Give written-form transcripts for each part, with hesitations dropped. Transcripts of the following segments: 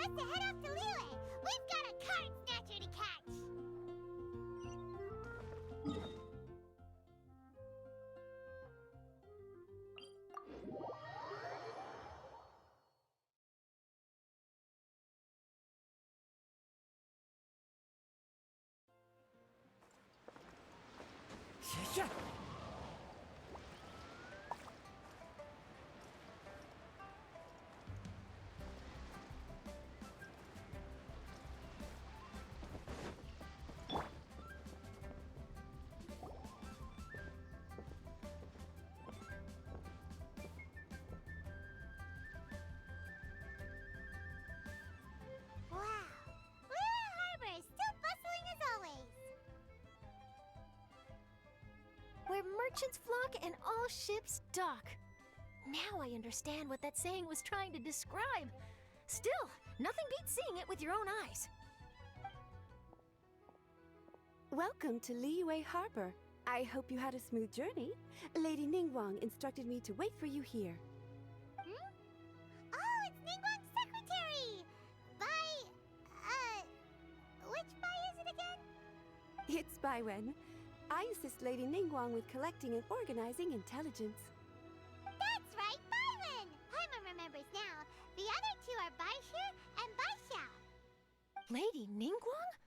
us to head off to Liyue. We've got a card snatcher to catch. Yeah. Wow. Liyue Harbor is still bustling as always. Where merchants flock and all ships dock. Now I understand what that saying was trying to describe. Still, nothing beats seeing it with your own eyes. Welcome to Liyue Harbor. I hope you had a smooth journey. Lady Ningguang instructed me to wait for you here. Oh, it's Ningguang's secretary! Which Bai is it again? It's Baiwen. I assist Lady Ningguang with collecting and organizing intelligence. That's right, Baiwen! Paimon remembers now. The other two are Baishu and Baishao. Lady Ningguang?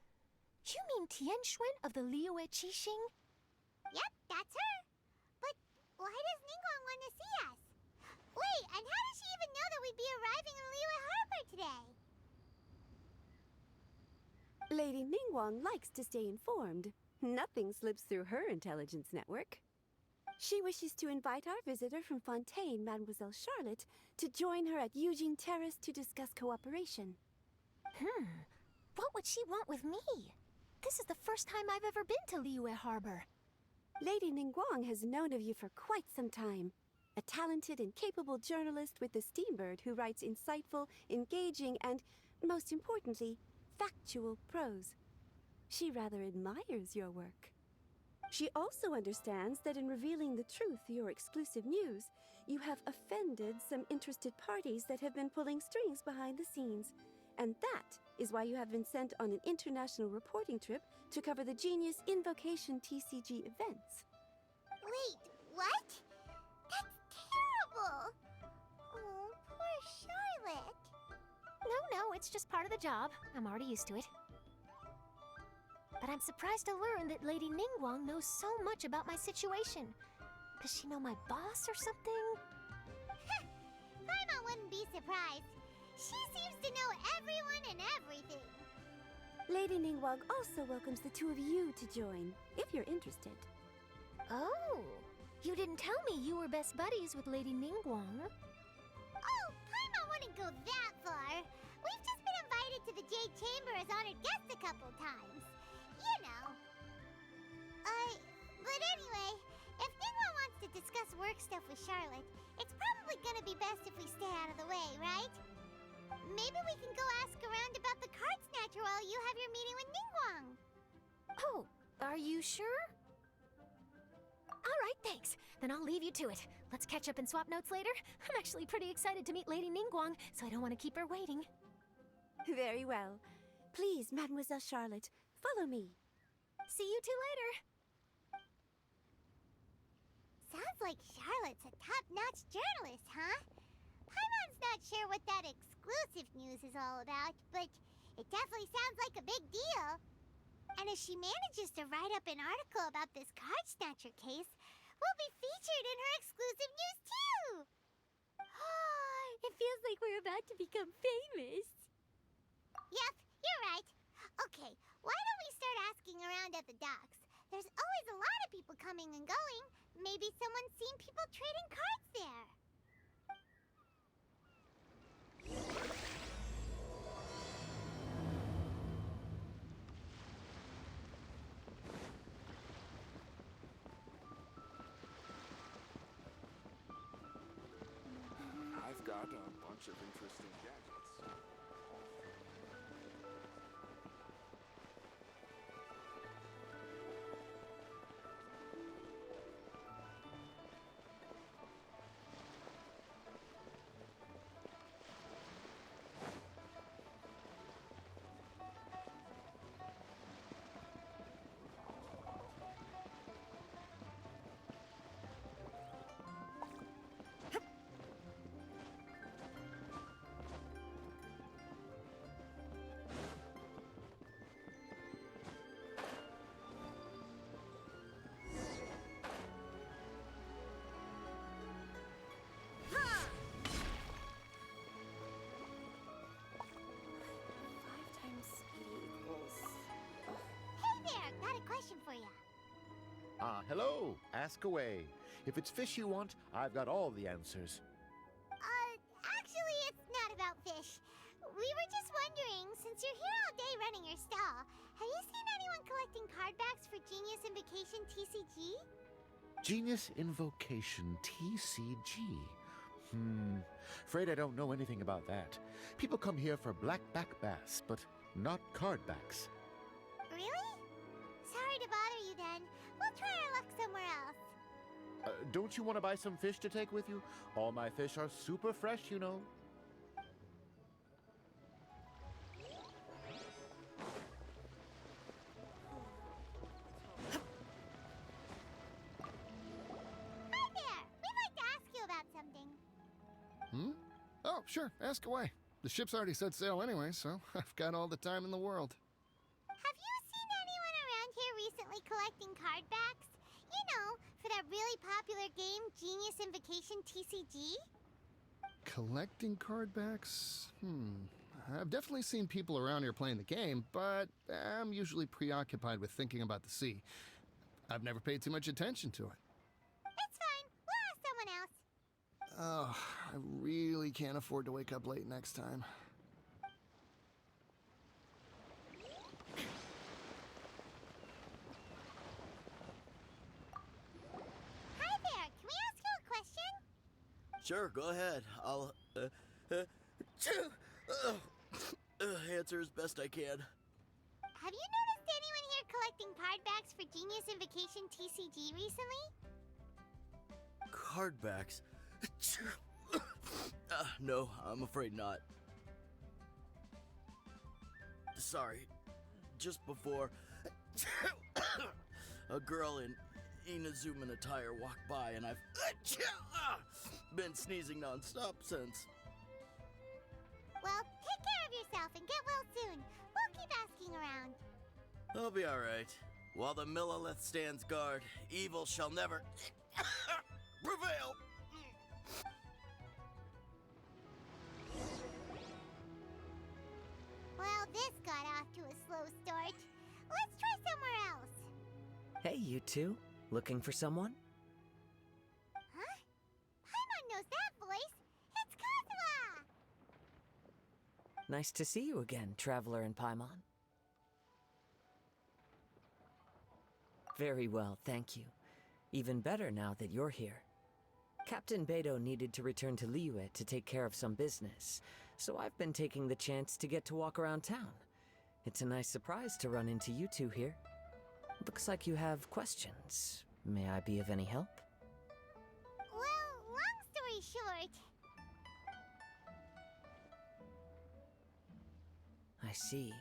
You mean Tianxuan of the Liyue Qixing? Yep, that's her. But why does Ningguang want to see us? Wait, and how does she even know that we'd be arriving in Liyue Harbor today? Lady Ningguang likes to stay informed. Nothing slips through her intelligence network. She wishes to invite our visitor from Fontaine, Mademoiselle Charlotte, to join her at Eugene Terrace to discuss cooperation. What would she want with me? This is the first time I've ever been to Liyue Harbor. Lady Ningguang has known of you for quite some time. A talented and capable journalist with the Steambird who writes insightful, engaging, and, most importantly, factual prose. She rather admires your work. She also understands that in revealing the truth through your exclusive news, you have offended some interested parties that have been pulling strings behind the scenes. And that is why you have been sent on an international reporting trip to cover the Genius Invocation TCG events. Wait, what? That's terrible! Oh, poor Charlotte. No, it's just part of the job. I'm already used to it. But I'm surprised to learn that Lady Ningguang knows so much about my situation. Does she know my boss or something? Paimon wouldn't be surprised. She seems to know everyone and everything. Lady Ningguang also welcomes the two of you to join, if you're interested. Oh, you didn't tell me you were best buddies with Lady Ningguang. Oh, Paimon wouldn't go that far. We've just been invited to the Jade Chamber as honored guests a couple times. You know. But anyway, if Ningguang wants to discuss work stuff with Charlotte, it's probably gonna be best if we stay out of the way, right? Maybe we can go ask around about the card snatcher while you have your meeting with Ningguang. Oh, are you sure? All right, thanks. Then I'll leave you to it. Let's catch up and swap notes later. I'm actually pretty excited to meet Lady Ningguang, so I don't want to keep her waiting. Very well. Please, Mademoiselle Charlotte, follow me. See you two later. Sounds like Charlotte's a top-notch journalist, huh? Paimon's not sure what that exclusive news is all about, but it definitely sounds like a big deal. And if she manages to write up an article about this card snatcher case, we'll be featured in her exclusive news too! It feels like we're about to become famous. Yep, you're right. Okay, why don't we start asking around at the docks? There's always a lot of people coming and going. Maybe someone's seen people trading cards there. I've got a bunch of interesting gadgets. Ah, hello. Ask away. If it's fish you want, I've got all the answers. Actually, it's not about fish. We were just wondering, since you're here all day running your stall, have you seen anyone collecting card backs for Genius Invocation TCG? Genius Invocation TCG. Afraid I don't know anything about that. People come here for blackback bass, but not card backs. Really? Sorry to bother you then. We'll try our luck somewhere else. Don't you want to buy some fish to take with you? All my fish are super fresh, you know. Hi there! We'd like to ask you about something. Oh, sure, ask away. The ship's already set sail anyway, so I've got all the time in the world. Have you seen anyone around here recently collecting card backs? You know, for that really popular game, Genius Invocation TCG? Collecting card backs? I've definitely seen people around here playing the game, but I'm usually preoccupied with thinking about the sea. I've never paid too much attention to it. It's fine. We'll ask someone else. Oh, I really can't afford to wake up late next time. Hi there. Can we ask you a question? Sure, go ahead. I'll answer as best I can. Have you noticed anyone here collecting card backs for Genius Invocation TCG recently? Card backs? No, I'm afraid not. Sorry. Just before, a girl in Inazuman attire walked by, and I've been sneezing nonstop since. Well, take care of yourself and get well soon. We'll keep asking around. I'll be alright. While the Millilith stands guard, evil shall never prevail. Well, this got off to a slow start. Let's try somewhere else. Hey, you two. Looking for someone? Huh? Paimon knows that voice. It's Kazuha! Nice to see you again, Traveler and Paimon. Very well, thank you. Even better now that you're here. Captain Beidou needed to return to Liyue to take care of some business, so I've been taking the chance to get to walk around town. It's a nice surprise to run into you two here. Looks like you have questions. May I be of any help? Well, long story short, I see.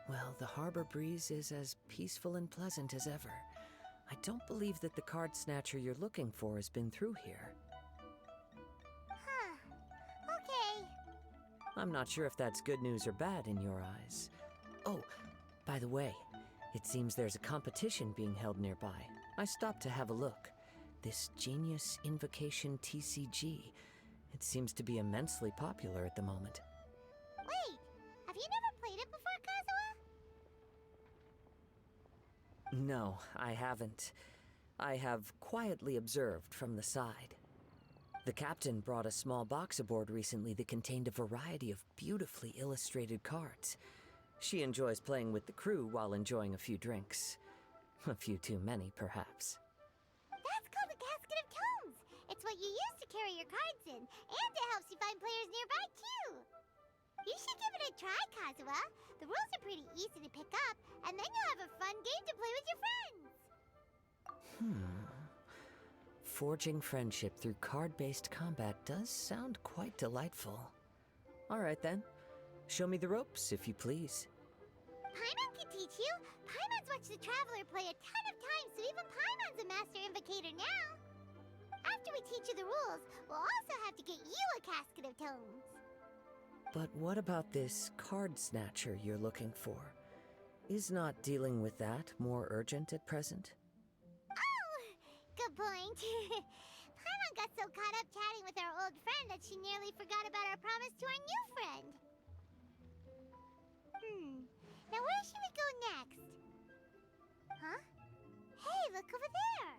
Well, the harbor breeze is as peaceful and pleasant as ever. I don't believe that the card snatcher you're looking for has been through here. huh. Okay. I'm not sure if that's good news or bad in your eyes. Oh, by the way, it seems there's a competition being held nearby. I stopped to have a look. This Genius Invocation TCG. It seems to be immensely popular at the moment. Wait, have you never played it before, Kazuha? No, I haven't. I have quietly observed from the side. The captain brought a small box aboard recently that contained a variety of beautifully illustrated cards. She enjoys playing with the crew while enjoying a few drinks. A few too many, perhaps. That's called a casket of tomes. It's what you use to carry your cards in, and it helps you find players nearby, too. You should give it a try, Kazuha. The rules are pretty easy to pick up, and then you'll have a fun game to play with your friends. Forging friendship through card-based combat does sound quite delightful. All right, then. Show me the ropes, if you please. Paimon can teach you. Paimon's watched the Traveler play a ton of times, so even Paimon's a master invocator now. After we teach you the rules, we'll also have to get you a casket of tomes. But what about this card snatcher you're looking for? Is not dealing with that more urgent at present? Oh, good point. Paimon got so caught up chatting with our old friend that she nearly forgot about our promise to our new friend. Now where should we go next? Huh? Hey, look over there.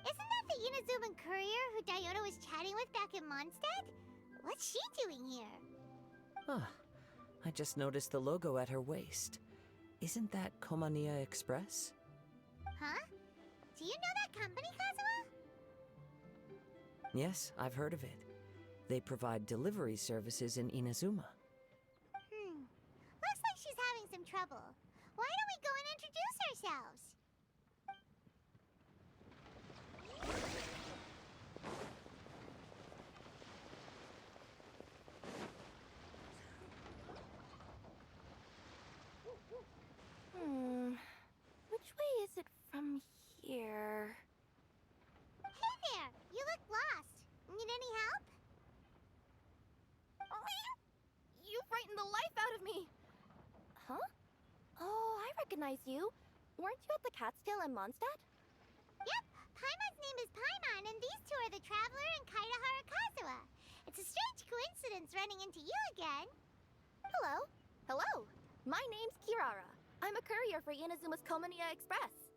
Isn't that the Inazuman courier who Diona was chatting with back in Mondstadt? What's she doing here? Huh. I just noticed the logo at her waist. Isn't that Komania Express? Huh? Do you know that company, Kazuha? Yes, I've heard of it. They provide delivery services in Inazuma. Looks like she's having some trouble. Why don't we go and introduce ourselves? Which way is it from here? Hey there! You look lost. Need any help? You frightened the life out of me! Huh? Oh, I recognize you. Weren't you at the Cat's Tail in Mondstadt? Yep, Paimon's name is Paimon, and these two are the Traveler and Kaidahara Kazuha. It's a strange coincidence running into you again. Hello. Hello. My name's Kirara. I'm a courier for Inazuma's Komania Express.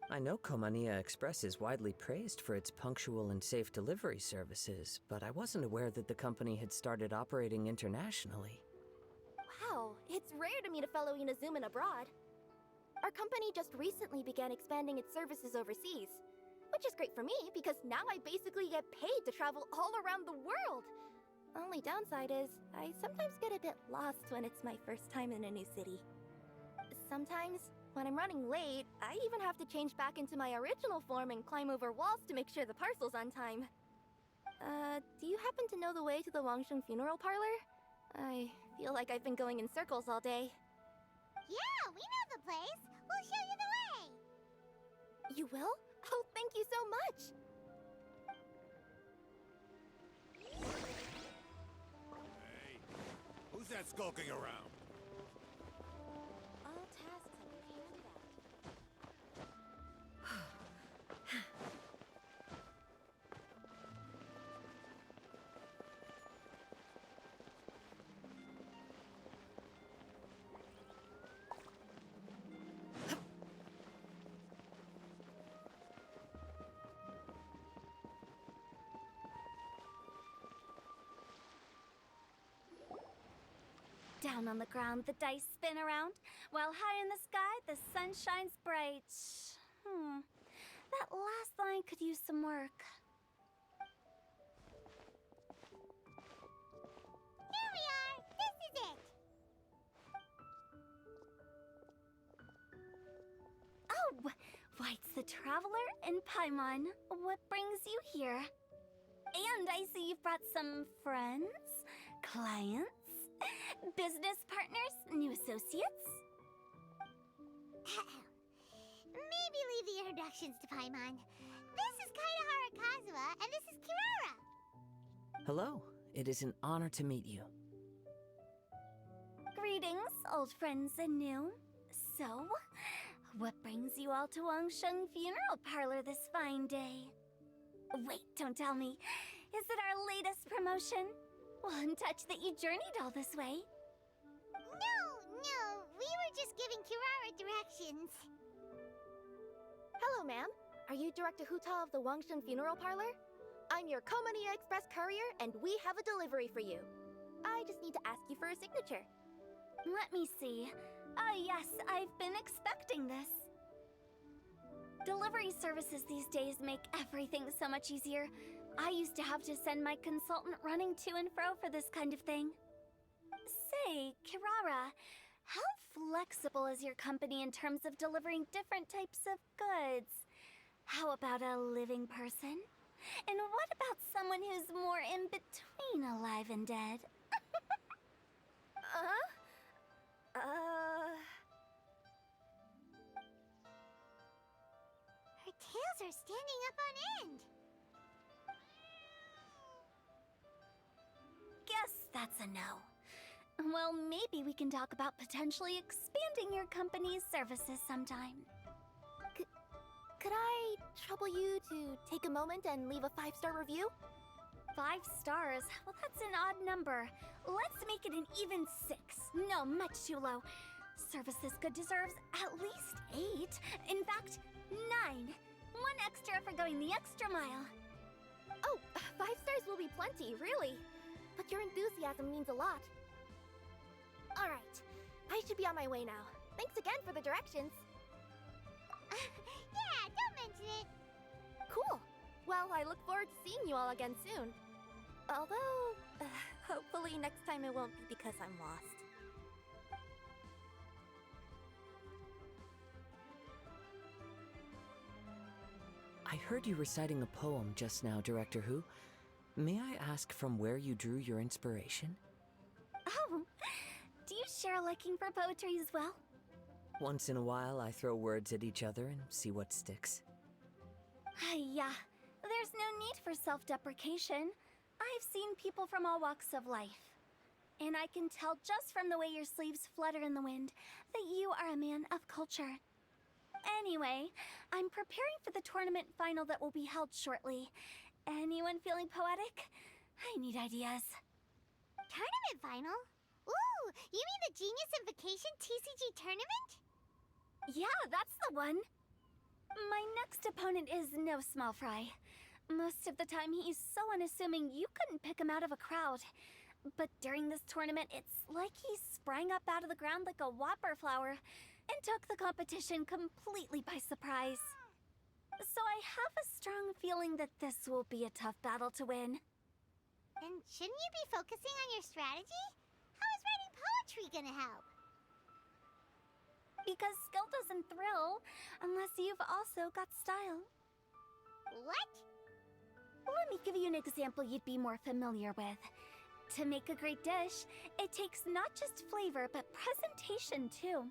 I know Komania Express is widely praised for its punctual and safe delivery services, but I wasn't aware that the company had started operating internationally. Wow, it's rare to meet a fellow Inazuman abroad. Our company just recently began expanding its services overseas, which is great for me because now I basically get paid to travel all around the world. Only downside is, I sometimes get a bit lost when it's my first time in a new city. Sometimes, when I'm running late, I even have to change back into my original form and climb over walls to make sure the parcel's on time. Do you happen to know the way to the Wangsheng funeral parlor? I feel like I've been going in circles all day. Yeah, we know the place. We'll show you the way. You will? Oh, thank you so much! Hey, who's that skulking around? All tasks have been handed out. Down on the ground, the dice spin around, while high in the sky, the sun shines bright. That last line could use some work. Here we are. This is it. Oh, White's the Traveler and Paimon. What brings you here? And I see you've brought some friends, clients, business partners, new associates. Maybe leave the introductions to Paimon. This is Kaidahara Kazuha, and this is Kirara. Hello, it is an honor to meet you. Greetings, old friends and new. So, what brings you all to Wangsheng Funeral Parlor this fine day? Wait, don't tell me. Is it our latest promotion? Well, I'm touched that you journeyed all this way. No, we were just giving Kirara directions. Hello, ma'am. Are you Director Huta of the Wangsheng Funeral Parlor? I'm your Komania Express courier, and we have a delivery for you. I just need to ask you for a signature. Let me see. Ah, yes, I've been expecting this. Delivery services these days make everything so much easier. I used to have to send my consultant running to and fro for this kind of thing. Say, Kirara, how flexible is your company in terms of delivering different types of goods? How about a living person? And what about someone who's more in between alive and dead? Her tails are standing up on end. Guess that's a no. Well, maybe we can talk about potentially expanding your company's services sometime. Could I trouble you to take a moment and leave a 5-star review? 5 stars? Well, that's an odd number. Let's make it an even 6. No, much too low. Services deserves at least 8. In fact, 9. 1 extra for going the extra mile. Oh, 5 stars will be plenty, really. But your enthusiasm means a lot. Alright, I should be on my way now. Thanks again for the directions. Yeah, don't mention it. Cool. Well, I look forward to seeing you all again soon. Although, hopefully next time it won't be because I'm lost. I heard you reciting a poem just now, Director Who. May I ask from where you drew your inspiration? Oh, do you share a liking for poetry as well? Once in a while, I throw words at each other and see what sticks. Yeah, there's no need for self-deprecation. I've seen people from all walks of life. And I can tell just from the way your sleeves flutter in the wind that you are a man of culture. Anyway, I'm preparing for the tournament final that will be held shortly. Anyone feeling poetic? I need ideas. Tournament final? Ooh, you mean the Genius Invocation TCG tournament? Yeah, that's the one. My next opponent is no small fry. Most of the time he's so unassuming you couldn't pick him out of a crowd. But during this tournament, it's like he sprang up out of the ground like a whopper flower and took the competition completely by surprise. So I have a strong feeling that this will be a tough battle to win. And shouldn't you be focusing on your strategy? How is writing poetry gonna help? Because skill doesn't thrill unless you've also got style. What? Let me give you an example you'd be more familiar with. To make a great dish, it takes not just flavor, but presentation too.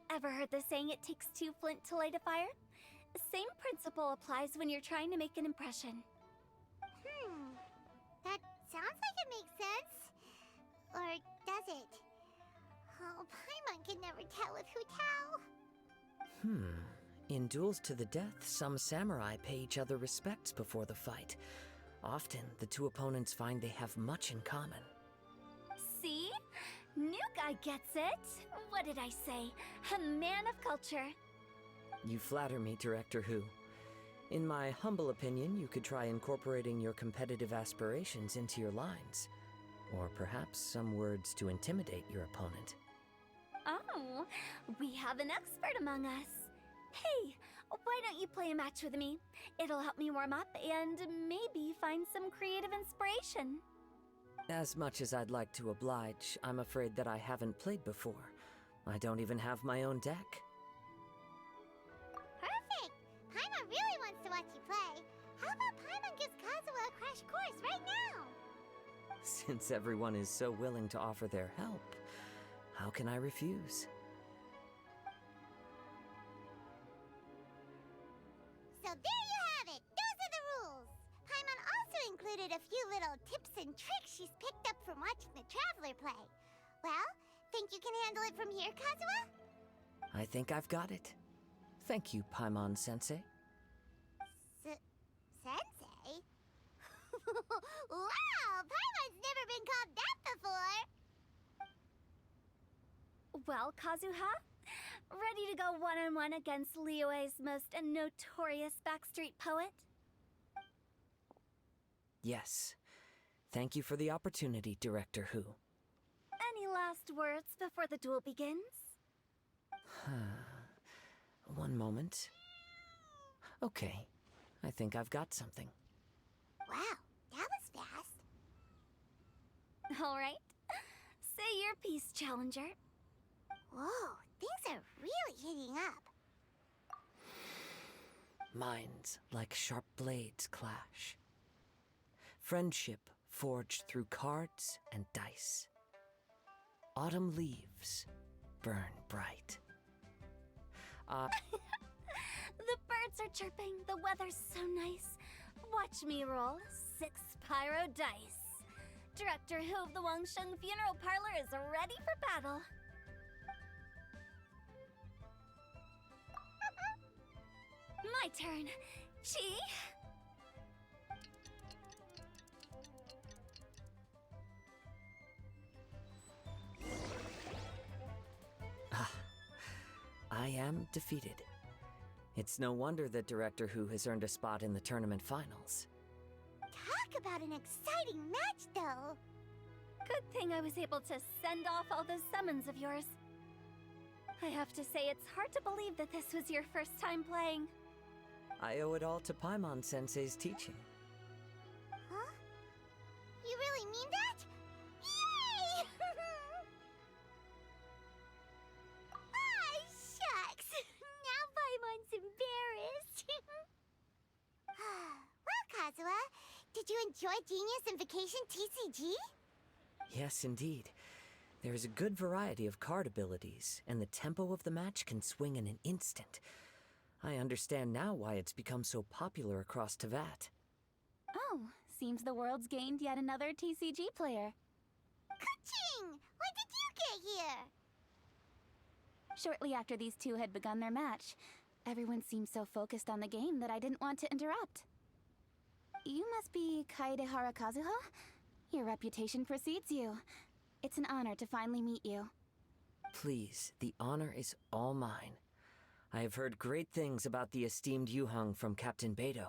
Ever heard the saying, it takes 2 flint to light a fire? Same principle applies when you're trying to make an impression. That sounds like it makes sense. Or does it? Oh, Paimon can never tell with Hu Tao. In duels to the death, some samurai pay each other respects before the fight. Often, the two opponents find they have much in common. See? New guy gets it. What did I say? A man of culture. You flatter me, Director Who. In my humble opinion, you could try incorporating your competitive aspirations into your lines. Or perhaps some words to intimidate your opponent. Oh, we have an expert among us. Hey, why don't you play a match with me? It'll help me warm up and maybe find some creative inspiration. As much as I'd like to oblige, I'm afraid that I haven't played before. I don't even have my own deck. Perfect! Paimon really wants to watch you play. How about Paimon gives Kazuha a crash course right now? Since everyone is so willing to offer their help, how can I refuse? So there you have it! Those are the rules! Paimon also included a few little tips and tricks she's picked up from watching the Traveler play. Well, think you can handle it from here, Kazuha? I think I've got it. Thank you, Paimon-sensei. Sensei? Wow! Paimon's never been called that before! Well, Kazuha? Ready to go one-on-one against Liyue's most notorious backstreet poet? Yes. Thank you for the opportunity, Director Who. Any last words before the duel begins? One moment. Okay. I think I've got something. Wow, that was fast. All right. Say your piece, Challenger. Whoa, things are really heating up. Minds like sharp blades clash. Friendship forged through cards and dice. Autumn leaves burn bright. The birds are chirping, the weather's so nice. Watch me roll 6 pyro dice. Director Who of the Wangsheng Funeral Parlor is ready for battle. My turn. Chi? I am defeated. It's no wonder that Director Hu has earned a spot in the tournament finals. Talk about an exciting match, though. Good thing I was able to send off all those summons of yours. I have to say, it's hard to believe that this was your first time playing. I owe it all to Paimon-sensei's teaching. Huh? You really mean that? Yay! Ah, shucks! Now Paimon's embarrassed. Well, Kazuha, did you enjoy Genius Invocation TCG? Yes, indeed. There is a good variety of card abilities, and the tempo of the match can swing in an instant. I understand now why it's become so popular across Teyvat. Oh, seems the world's gained yet another TCG player. Ka-ching! When did you get here? Shortly after these two had begun their match, everyone seemed so focused on the game that I didn't want to interrupt. You must be Kaedehara Kazuha? Your reputation precedes you. It's an honor to finally meet you. Please, the honor is all mine. I have heard great things about the esteemed Yuheng from Captain Beidou.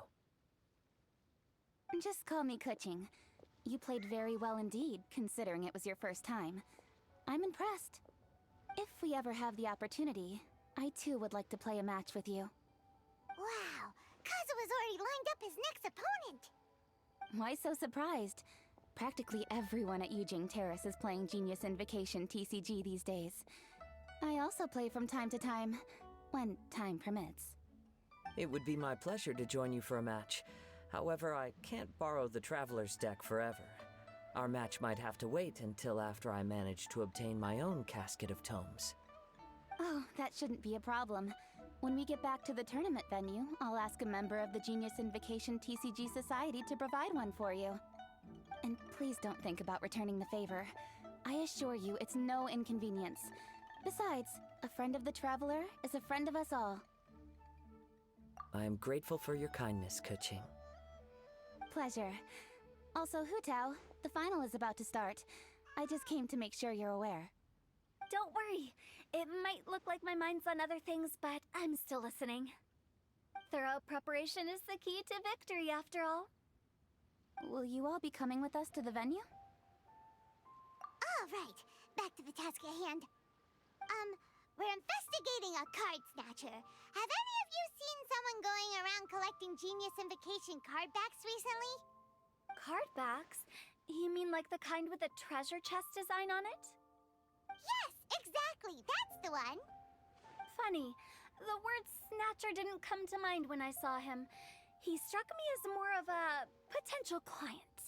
Just call me Kuching. You played very well indeed, considering it was your first time. I'm impressed. If we ever have the opportunity, I too would like to play a match with you. Wow, Kazuha's already lined up his next opponent. Why so surprised? Practically everyone at Yujing Terrace is playing Genius Invocation TCG these days. I also play from time to time, when time permits. It would be my pleasure to join you for a match. However, I can't borrow the Traveler's deck forever. Our match might have to wait until after I manage to obtain my own casket of tomes. Oh, that shouldn't be a problem. When we get back to the tournament venue, I'll ask a member of the Genius Invocation TCG Society to provide one for you. And please don't think about returning the favor. I assure you it's no inconvenience. Besides, a friend of the Traveler is a friend of us all. I am grateful for your kindness, Kuching. Pleasure. Also, Hu Tao, the final is about to start. I just came to make sure you're aware. Don't worry. It might look like my mind's on other things, but I'm still listening. Thorough preparation is the key to victory, after all. Will you all be coming with us to the venue? All right, back to the task at hand. We're investigating a card snatcher. Have any of you seen someone going around collecting Genius Invocation card backs recently? Card backs? You mean like the kind with the treasure chest design on it? Yes, exactly. That's the one. Funny. The word snatcher didn't come to mind when I saw him. He struck me as more of a potential client.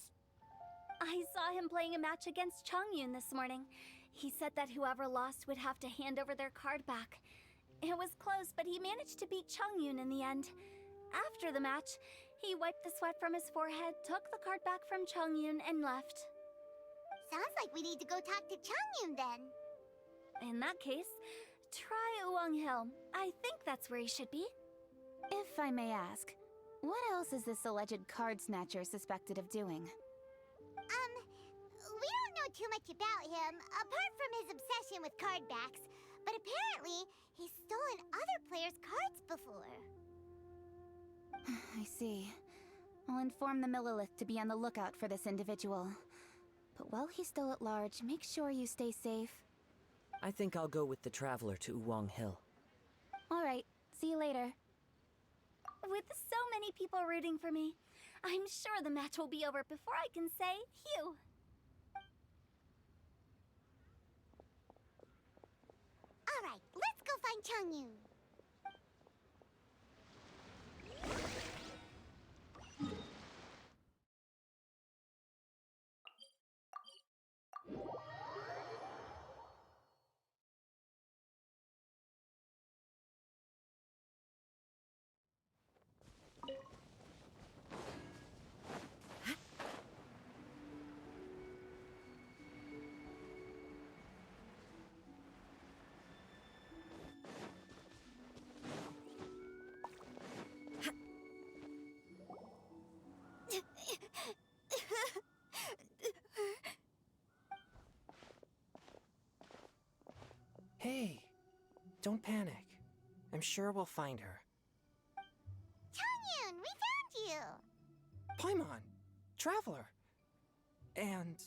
I saw him playing a match against Chongyun this morning. He said that whoever lost would have to hand over their card back. It was close, but he managed to beat Chongyun in the end. After the match, he wiped the sweat from his forehead, took the card back from Chongyun, and left. Sounds like we need to go talk to Chongyun then. In that case, try Uwang Hill. I think that's where he should be. If I may ask, what else is this alleged card snatcher suspected of doing? We don't know too much about him, apart from his obsession with card backs. But apparently, he's stolen other players' cards before. I see. I'll inform the Millilith to be on the lookout for this individual. But while he's still at large, make sure you stay safe. I think I'll go with the Traveler to Uwang Hill. All right, see you later. With so many people rooting for me, I'm sure the match will be over before I can say phew. All right, let's go find Chongyun. Hey, don't panic. I'm sure we'll find her. Changyun, we found you! Paimon! Traveler! And...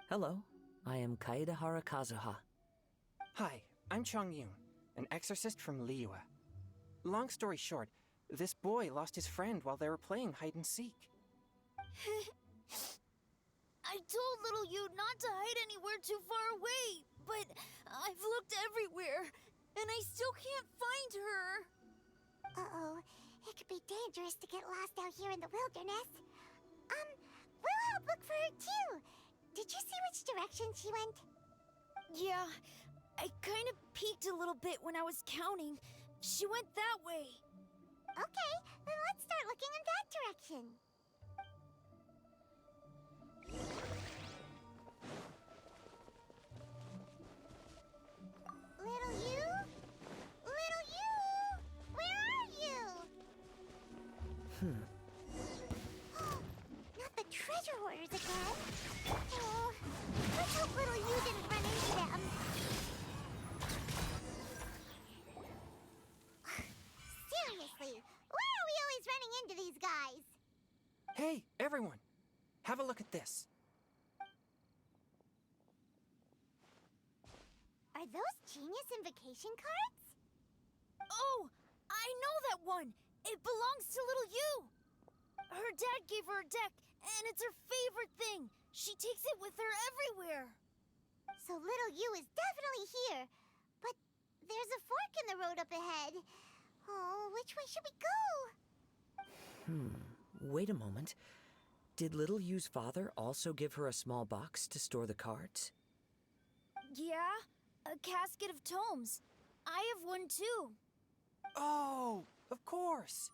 Hello, I am Kaedahara Kazuha. Hi, I'm Changyun, an exorcist from Liyue. Long story short, this boy lost his friend while they were playing hide-and-seek. I told little you not to hide anywhere too far away, but I've looked everywhere, and I still can't find her. Uh-oh, it could be dangerous to get lost out here in the wilderness. We'll help look for her too. Did you see which direction she went? Yeah, I kind of peeked a little bit when I was counting. She went that way. Okay, then let's start looking in that direction. Little you? Little you? Where are you? Not the treasure hoarders again. Oh, let's hope little you didn't run into them. Seriously, why are we always running into these guys? Hey, everyone! Have a look at this. Are those Genius Invocation cards? Oh, I know that one. It belongs to little you. Her dad gave her a deck, and it's her favorite thing. She takes it with her everywhere. So little you is definitely here. But there's a fork in the road up ahead. Oh, which way should we go? Wait a moment. Did Little Yu's father also give her a small box to store the cards? Yeah, a casket of tomes. I have one too. Oh, of course.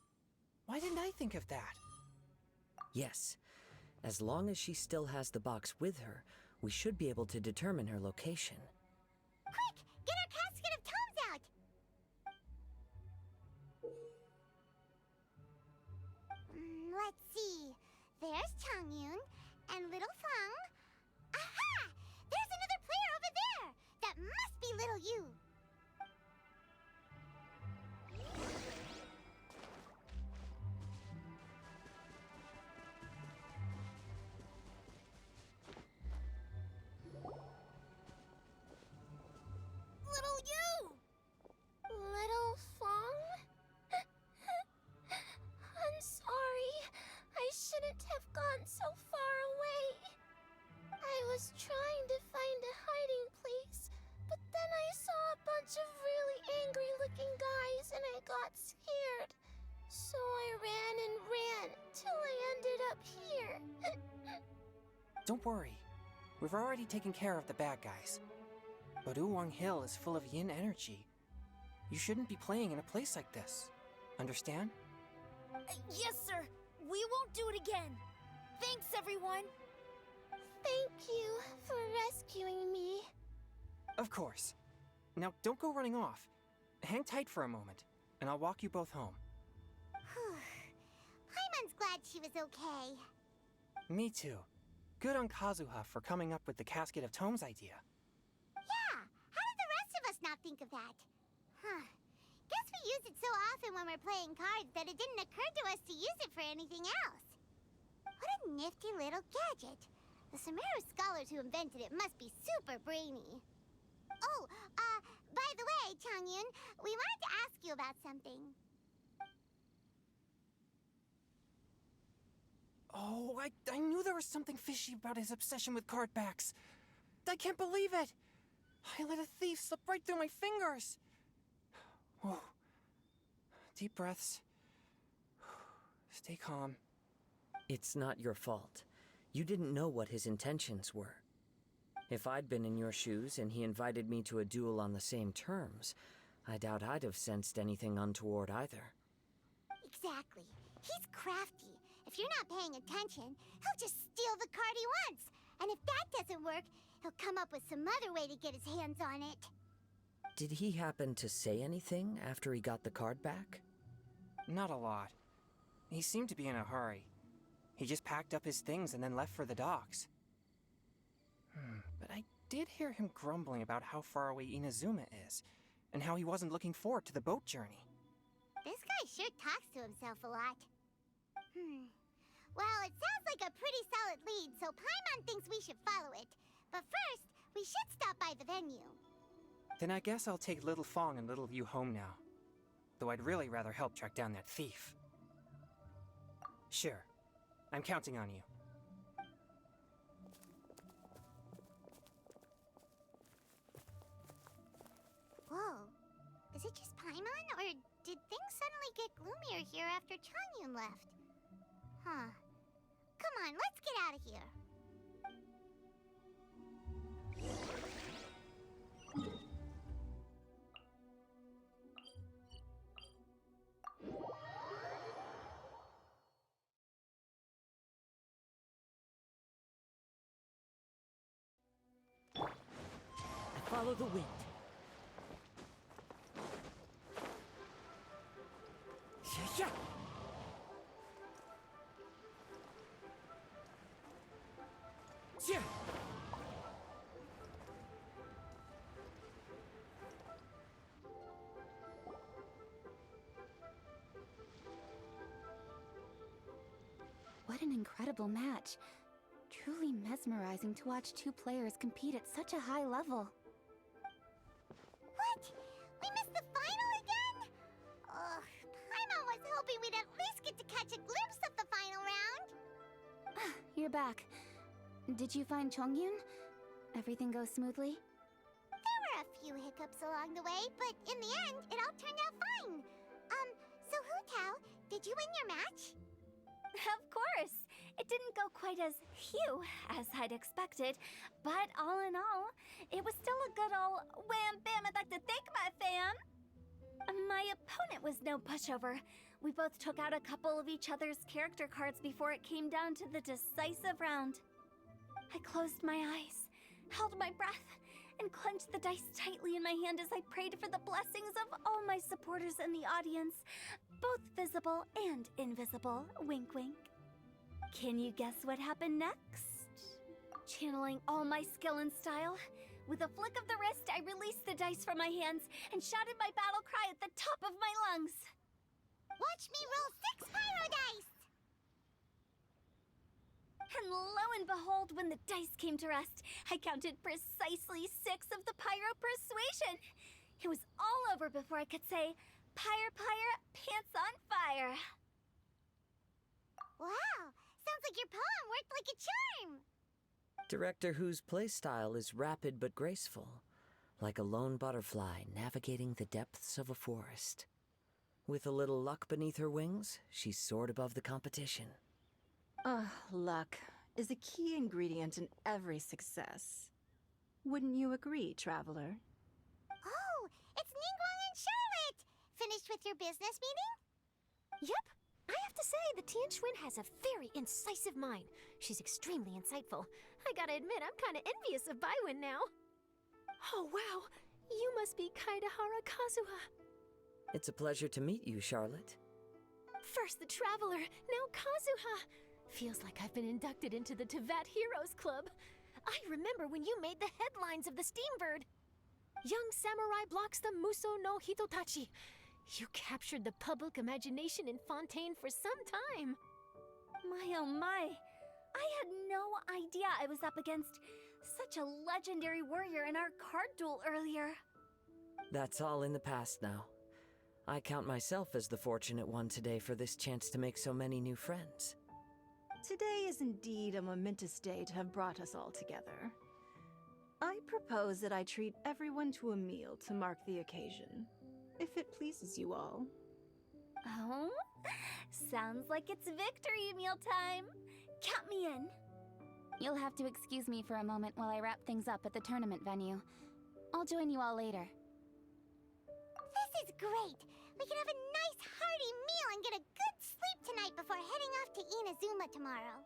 Why didn't I think of that? Yes. As long as she still has the box with her, we should be able to determine her location. Quick, get our casket of tomes out! Let's see. There's Changyun and Little Feng. Aha! There's another player over there! That must be Little You. Little you! Little Fong? I'm sorry. I shouldn't have gone so far away. I was trying to find a hiding place, but then I saw a bunch of really angry-looking guys and I got scared. So I ran and ran till I ended up here. Don't worry. We've already taken care of the bad guys. But Uwang Hill is full of yin energy. You shouldn't be playing in a place like this. Understand? Yes, sir. We won't do it again. Thanks, everyone. Thank you for rescuing me. Of course. Now, don't go running off. Hang tight for a moment, and I'll walk you both home. Paimon's glad she was okay. Me too. Good on Kazuha for coming up with the Casket of Tomes idea. Yeah, how did the rest of us not think of that? Huh. Guess we use it so often when we're playing cards that it didn't occur to us to use it for anything else. What a nifty little gadget. The Sumeru scholars who invented it must be super brainy. Oh, by the way, Changyun, we wanted to ask you about something. Oh, I knew there was something fishy about his obsession with card backs. I can't believe it! I let a thief slip right through my fingers! Whoa. Deep breaths. Stay calm. It's not your fault. You didn't know what his intentions were. If I'd been in your shoes and he invited me to a duel on the same terms, I doubt I'd have sensed anything untoward either. Exactly. He's crafty. If you're not paying attention, he'll just steal the card he wants. And if that doesn't work, he'll come up with some other way to get his hands on it. Did he happen to say anything after he got the card back? Not a lot. He seemed to be in a hurry. He just packed up his things and then left for the docks. But I did hear him grumbling about how far away Inazuma is, and how he wasn't looking forward to the boat journey. This guy sure talks to himself a lot. Well, it sounds like a pretty solid lead, so Paimon thinks we should follow it. But first, we should stop by the venue. Then I guess I'll take Little Fong and Little Yu home now. Though I'd really rather help track down that thief. Sure. I'm counting on you. Whoa. Is it just Paimon, or did things suddenly get gloomier here after Changyun left? Huh. Come on, let's get out of here. Follow the wind. Yeah. Yeah. What an incredible match. Truly mesmerizing to watch two players compete at such a high level. What? We missed the final again? Ugh, Paimon was hoping we'd at least get to catch a glimpse of the final round. You're back. Did you find Chongyun? Everything goes smoothly? There were a few hiccups along the way, but in the end, it all turned out fine. So Hu Tao, did you win your match? Of course! It didn't go quite as phew as I'd expected, but all in all, it was still a good ol' wham bam I'd like to thank my fam! My opponent was no pushover. We both took out a couple of each other's character cards before it came down to the decisive round. I closed my eyes, held my breath, and clenched the dice tightly in my hand as I prayed for the blessings of all my supporters in the audience, both visible and invisible. Wink, wink. Can you guess what happened next? Channeling all my skill and style, with a flick of the wrist, I released the dice from my hands and shouted my battle cry at the top of my lungs. Watch me roll 6 pyro dice! And lo and behold, when the dice came to rest, I counted precisely 6 of the pyro persuasion. It was all over before I could say, "Pyre, pyre, pants on fire." Wow, sounds like your poem worked like a charm. Director Who's playstyle is rapid but graceful, like a lone butterfly navigating the depths of a forest. With a little luck beneath her wings, she soared above the competition. Luck is a key ingredient in every success. Wouldn't you agree, Traveler? Oh, it's Ningguang and Charlotte! Finished with your business meeting? Yep. I have to say, the Tian Schwinn has a very incisive mind. She's extremely insightful. I gotta admit, I'm kinda envious of Baiwen now. Oh, wow. You must be Kaidahara Kazuha. It's a pleasure to meet you, Charlotte. First the Traveler, now Kazuha. Feels like I've been inducted into the Tevat Heroes Club. I remember when you made the headlines of the Steambird. Young samurai blocks the Muso no Hitotachi. You captured the public imagination in Fontaine for some time. My oh my. I had no idea I was up against such a legendary warrior in our card duel earlier. That's all in the past now. I count myself as the fortunate one today for this chance to make so many new friends. Today is indeed a momentous day to have brought us all together. I propose that I treat everyone to a meal to mark the occasion, if it pleases you all. Oh? Sounds like it's victory meal time. Count me in. You'll have to excuse me for a moment while I wrap things up at the tournament venue. I'll join you all later. This is great! We can have a nice hearty meal and get a good sleep tonight before heading off to Inazuma tomorrow.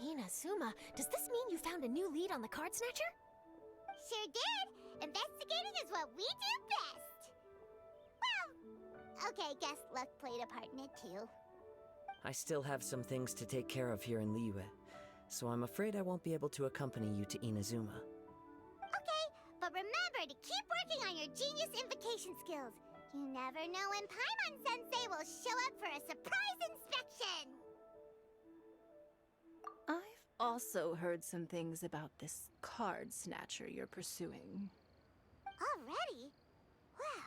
Inazuma? Does this mean you found a new lead on the Card Snatcher? Sure did! Investigating is what we do best! Well, okay, guess luck played a part in it too. I still have some things to take care of here in Liyue, so I'm afraid I won't be able to accompany you to Inazuma. Okay, but remember to keep working on your genius invocation negotiation skills. You never know when Paimon-sensei will show up for a surprise inspection! I've also heard some things about this card snatcher you're pursuing. Already? Wow,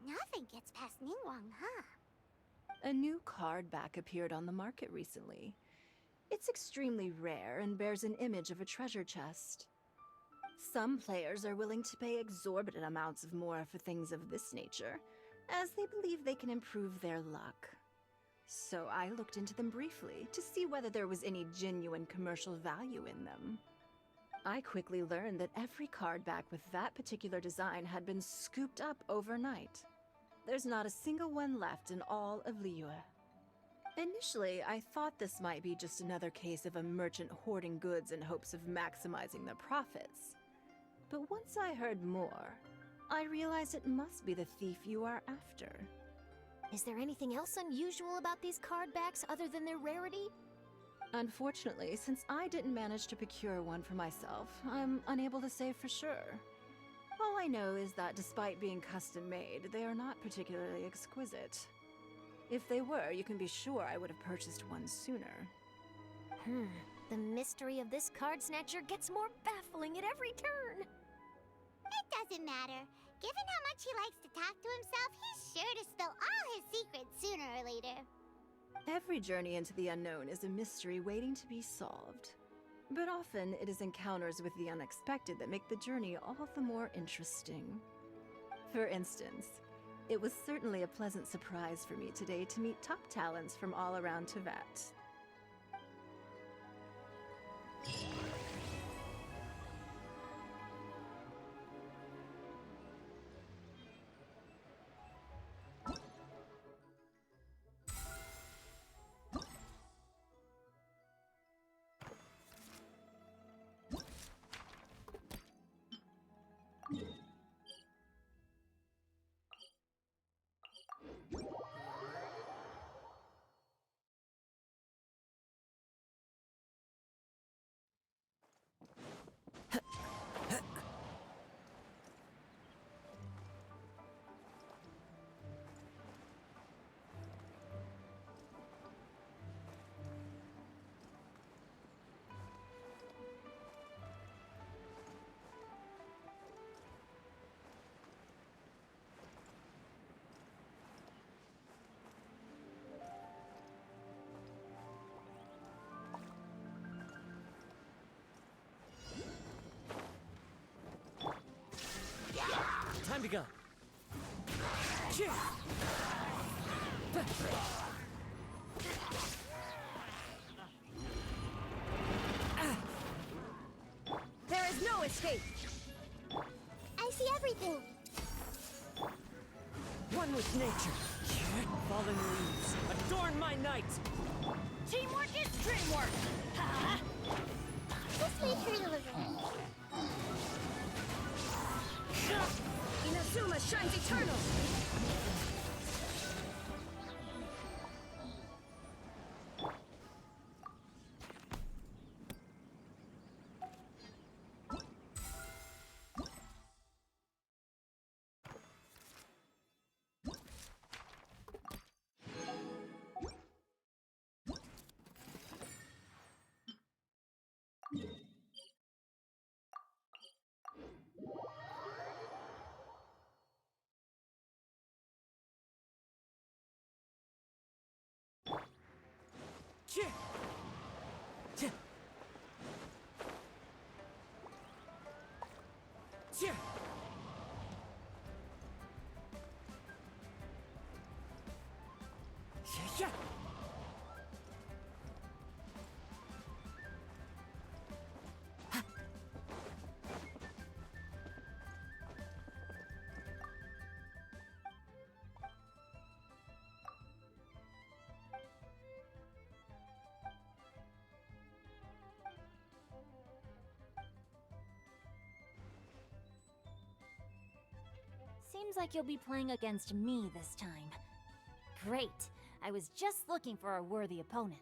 nothing gets past Ningguang, huh? A new card back appeared on the market recently. It's extremely rare and bears an image of a treasure chest. Some players are willing to pay exorbitant amounts of more for things of this nature, as they believe they can improve their luck. So I looked into them briefly to see whether there was any genuine commercial value in them. I quickly learned that every card back with that particular design had been scooped up overnight. There's not a single one left in all of Liyue. Initially, I thought this might be just another case of a merchant hoarding goods in hopes of maximizing their profits. But once I heard more, I realized it must be the thief you are after. Is there anything else unusual about these card backs other than their rarity? Unfortunately, since I didn't manage to procure one for myself, I'm unable to say for sure. All I know is that despite being custom-made, they are not particularly exquisite. If they were, you can be sure I would have purchased one sooner. The mystery of this card snatcher gets more baffling at every turn. It doesn't matter. Given how much he likes to talk to himself, he's sure to spill all his secrets sooner or later. Every journey into the unknown is a mystery waiting to be solved. But often it is encounters with the unexpected that make the journey all the more interesting. For instance, it was certainly a pleasant surprise for me today to meet top talents from all around Teyvat. Time to go. There is no escape. I see everything. One with nature. Fallen leaves, adorn my night. Teamwork is dreamwork! Huh? This way through the living room. Inazuma shines eternal. Seems like you'll be playing against me this time. Great. I was just looking for a worthy opponent.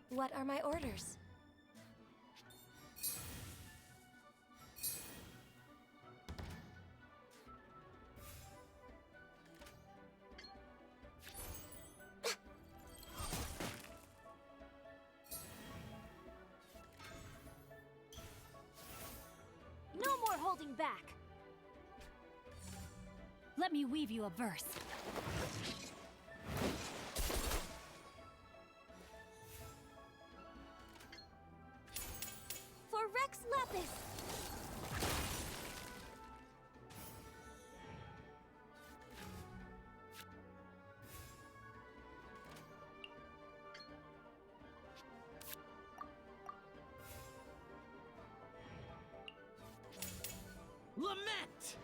What are my orders? No more holding back! Let me weave you a verse. For Rex Lapis! Lament!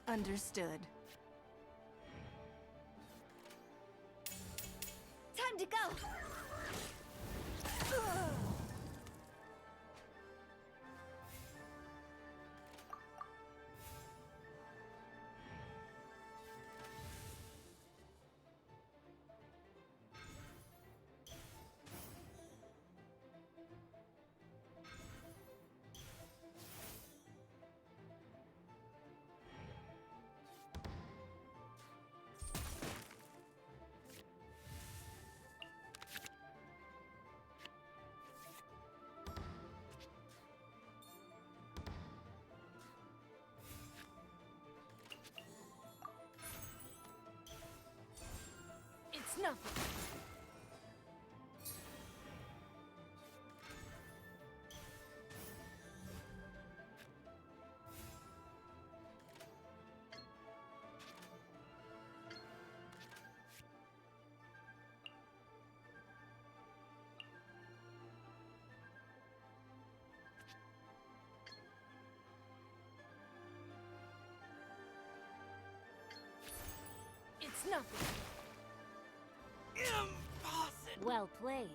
Understood. Time to go! It's nothing. It's nothing. Impossible! Well played.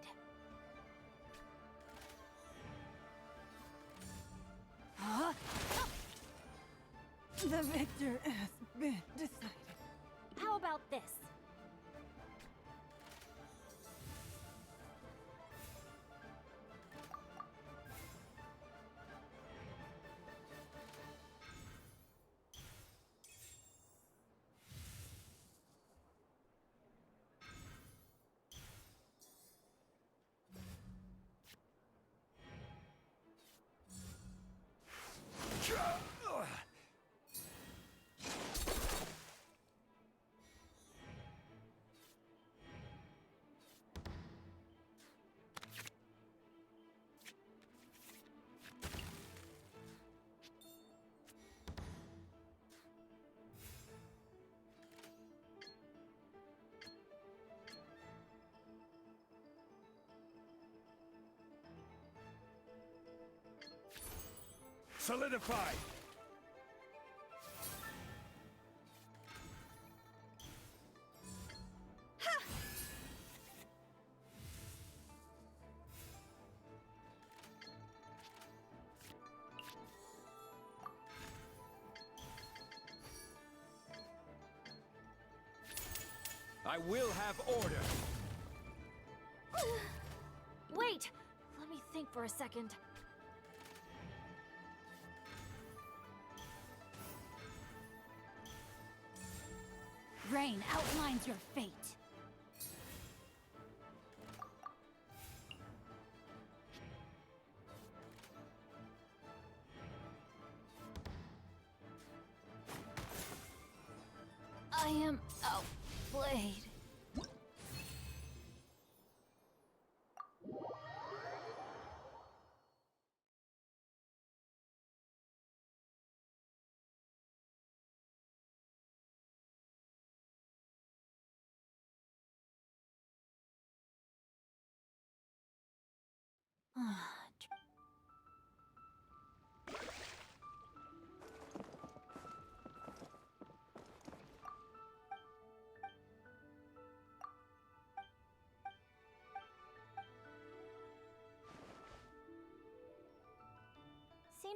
Huh? The victor has been decided. How about this? Solidify! I will have order. Wait! Let me think for a second. Rain outlines your fate. am outplayed.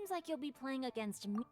Seems like you'll be playing against me.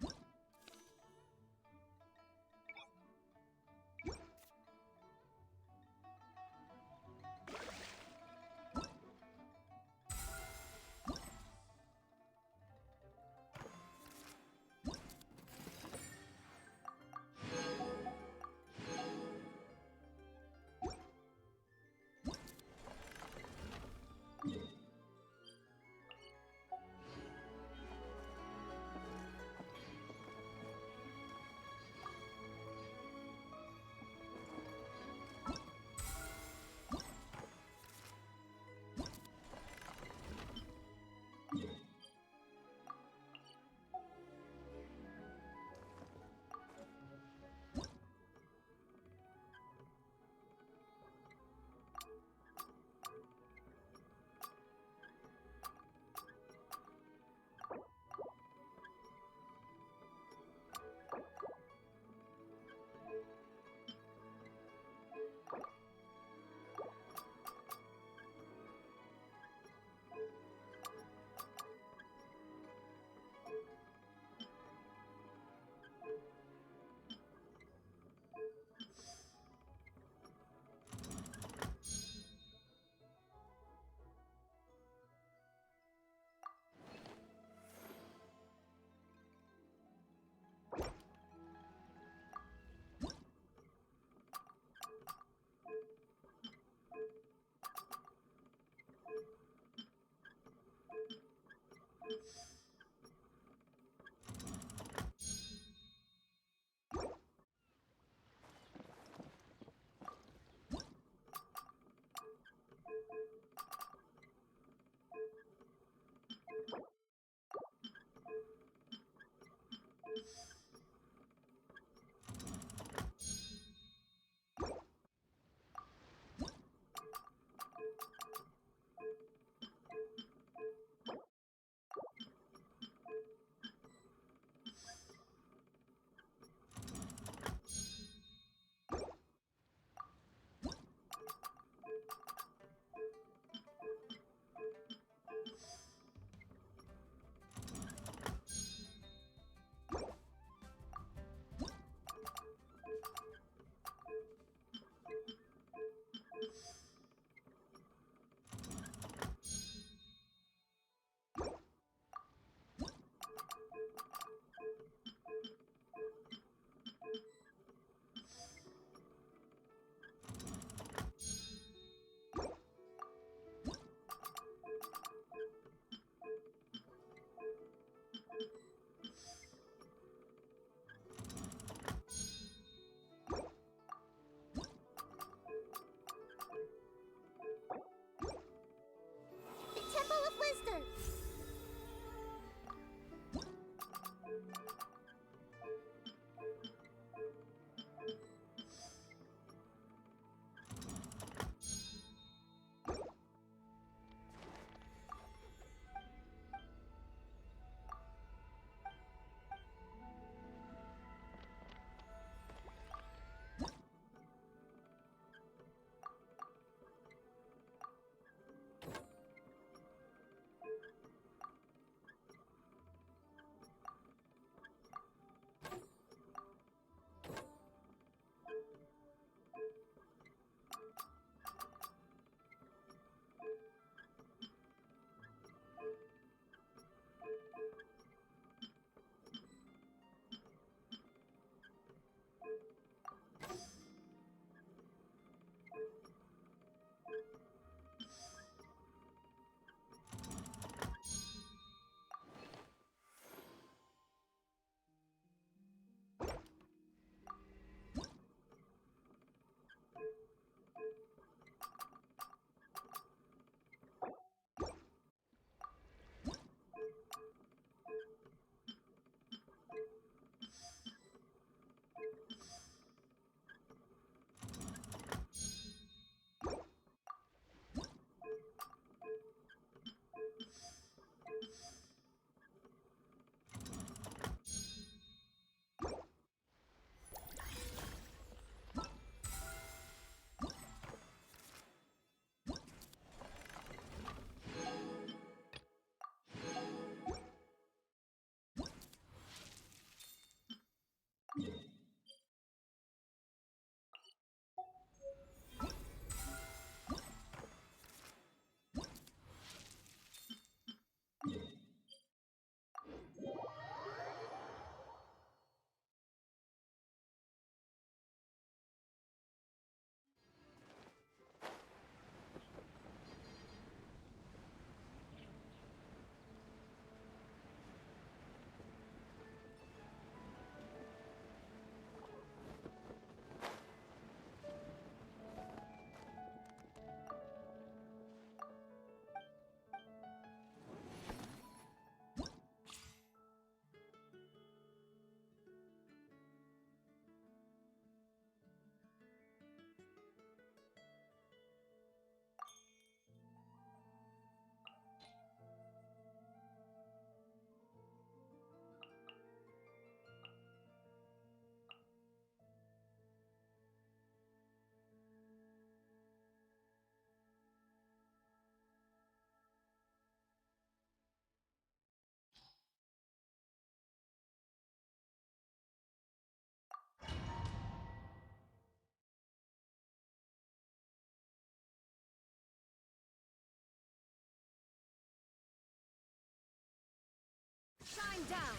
Shine down!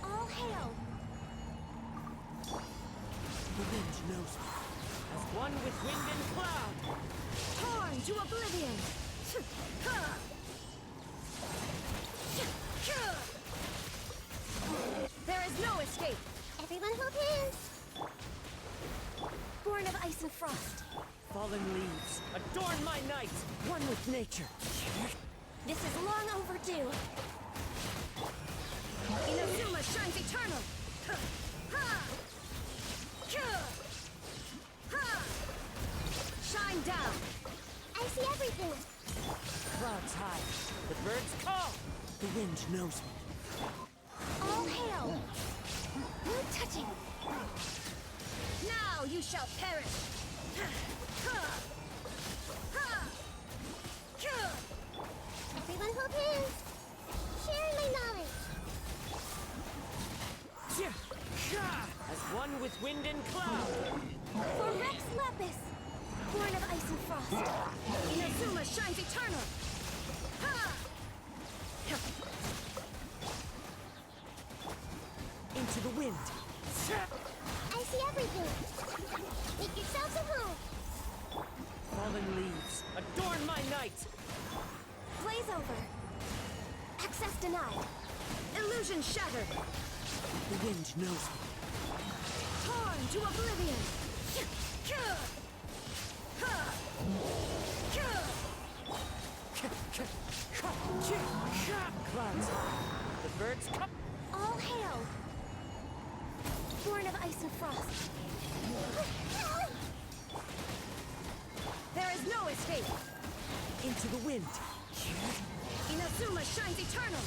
All hail! The wind knows me. As one with wind and cloud. Torn to oblivion! There is no escape! Everyone hold hands. Born of ice and frost. Fallen leaves, adorn my night, one with nature. This is long overdue. Inazuma shines eternal! Shine down! I see everything. Clouds high, the birds call. The wind knows me. All hail! No touching! Now you shall perish! Everyone hold hands. Sharing my knowledge. As one with wind and cloud. For Rex Lapis! Born of ice and frost. Inazuma shines eternal! Into the wind. I see everything. Make yourselves at home. Fallen leaves, adorn my night. Blaze over! Access denied! Illusion shattered! The wind knows me. Torn to oblivion! Clouds high, the birds come. All hail! Born of ice and frost. There is no escape! Into the wind. Inazuma shines eternal!